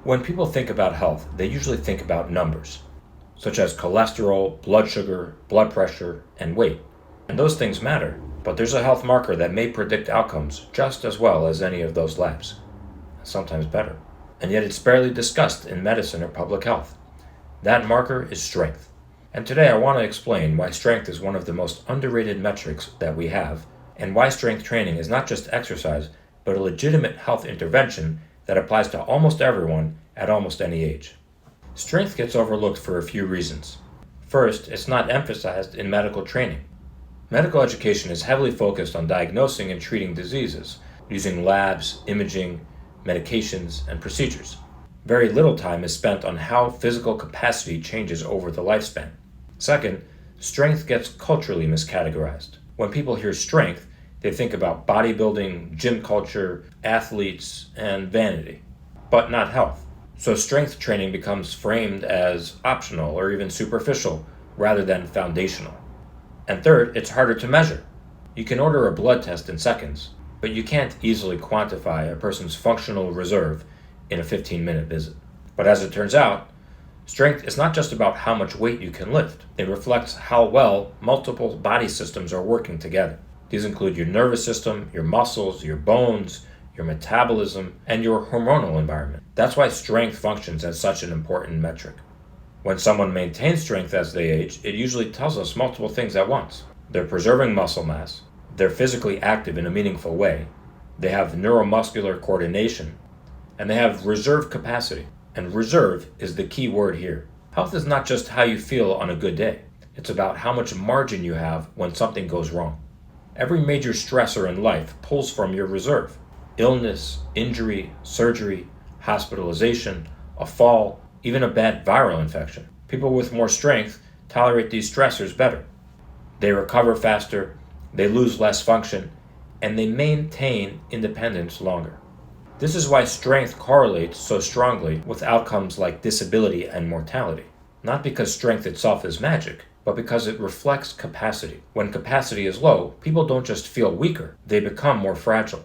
When people think about health, they usually think about numbers, such as cholesterol, blood sugar, blood pressure, and weight. And those things matter, but there's a health marker that may predict outcomes just as well as any of those labs, sometimes better. And yet it's barely discussed in medicine or public health. That marker is strength. And today I want to explain why strength is one of the most underrated metrics that we have, and why strength training is not just exercise, but a legitimate health intervention that applies to almost everyone at almost any age. Strength gets overlooked for a few reasons. First, it's not emphasized in medical training. Medical education is heavily focused on diagnosing and treating diseases, using labs, imaging, medications, and procedures. Very little time is spent on how physical capacity changes over the lifespan. Second, strength gets culturally miscategorized. When people hear strength, they think about bodybuilding, gym culture, athletes, and vanity, but not health. So strength training becomes framed as optional or even superficial rather than foundational. And third, it's harder to measure. You can order a blood test in seconds, but you can't easily quantify a person's functional reserve in a 15-minute visit. But as it turns out, strength is not just about how much weight you can lift. It reflects how well multiple body systems are working together. These include your nervous system, your muscles, your bones, your metabolism, and your hormonal environment. That's why strength functions as such an important metric. When someone maintains strength as they age, it usually tells us multiple things at once. They're preserving muscle mass, they're physically active in a meaningful way, they have neuromuscular coordination, and they have reserve capacity. And reserve is the key word here. Health is not just how you feel on a good day. It's about how much margin you have when something goes wrong. Every major stressor in life pulls from your reserve. Illness, injury, surgery, hospitalization, a fall, even a bad viral infection. People with more strength tolerate these stressors better. They recover faster, they lose less function, and they maintain independence longer. This is why strength correlates so strongly with outcomes like disability and mortality. Not because strength itself is magic, but because it reflects capacity. When capacity is low, people don't just feel weaker, they become more fragile.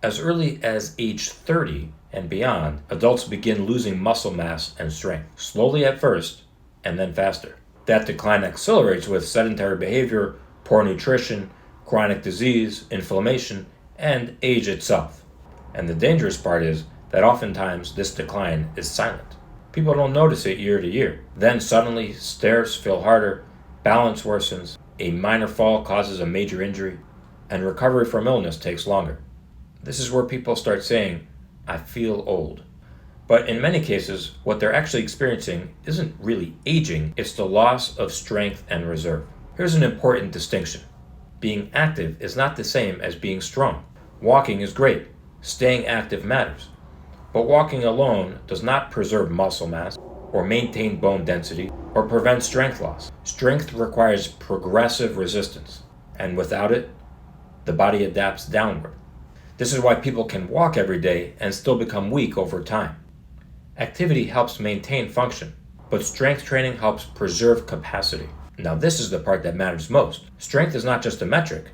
As early as age 30 and beyond, adults begin losing muscle mass and strength, slowly at first, and then faster. That decline accelerates with sedentary behavior, poor nutrition, chronic disease, inflammation, and age itself. And the dangerous part is that oftentimes this decline is silent. People don't notice it year to year. Then suddenly, stairs feel harder, balance worsens, a minor fall causes a major injury, and recovery from illness takes longer. This is where people start saying, "I feel old." But in many cases, what they're actually experiencing isn't really aging, it's the loss of strength and reserve. Here's an important distinction. Being active is not the same as being strong. Walking is great. Staying active matters. But walking alone does not preserve muscle mass, or maintain bone density, or prevent strength loss. Strength requires progressive resistance, and without it, the body adapts downward. This is why people can walk every day and still become weak over time. Activity helps maintain function, but strength training helps preserve capacity. Now this is the part that matters most. Strength is not just a metric,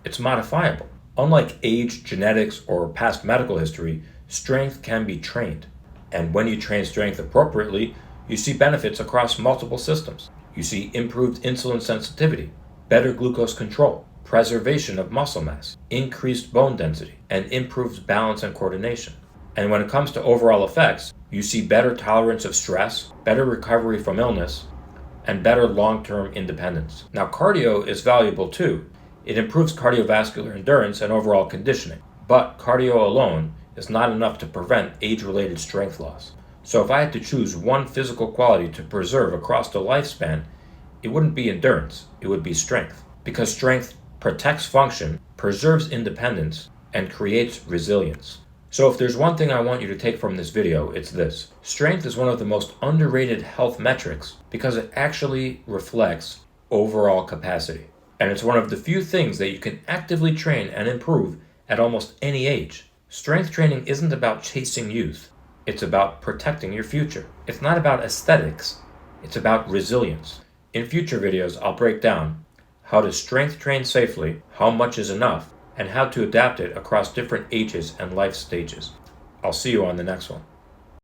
it's modifiable. Unlike age, genetics, or past medical history, strength can be trained. And when you train strength appropriately, you see benefits across multiple systems. You see improved insulin sensitivity, better glucose control, preservation of muscle mass, increased bone density, and improved balance and coordination. And when it comes to overall effects, you see better tolerance of stress, better recovery from illness, and better long-term independence. Now, cardio is valuable too. It improves cardiovascular endurance and overall conditioning. But cardio alone is not enough to prevent age-related strength loss. So if I had to choose one physical quality to preserve across the lifespan, it wouldn't be endurance, it would be strength. Because strength protects function, preserves independence, and creates resilience. So if there's one thing I want you to take from this video, it's this. Strength is one of the most underrated health metrics because it actually reflects overall capacity. And it's one of the few things that you can actively train and improve at almost any age. Strength training isn't about chasing youth. It's about protecting your future. It's not about aesthetics. It's about resilience. In future videos, I'll break down how to strength train safely, how much is enough, and how to adapt it across different ages and life stages. I'll see you on the next one.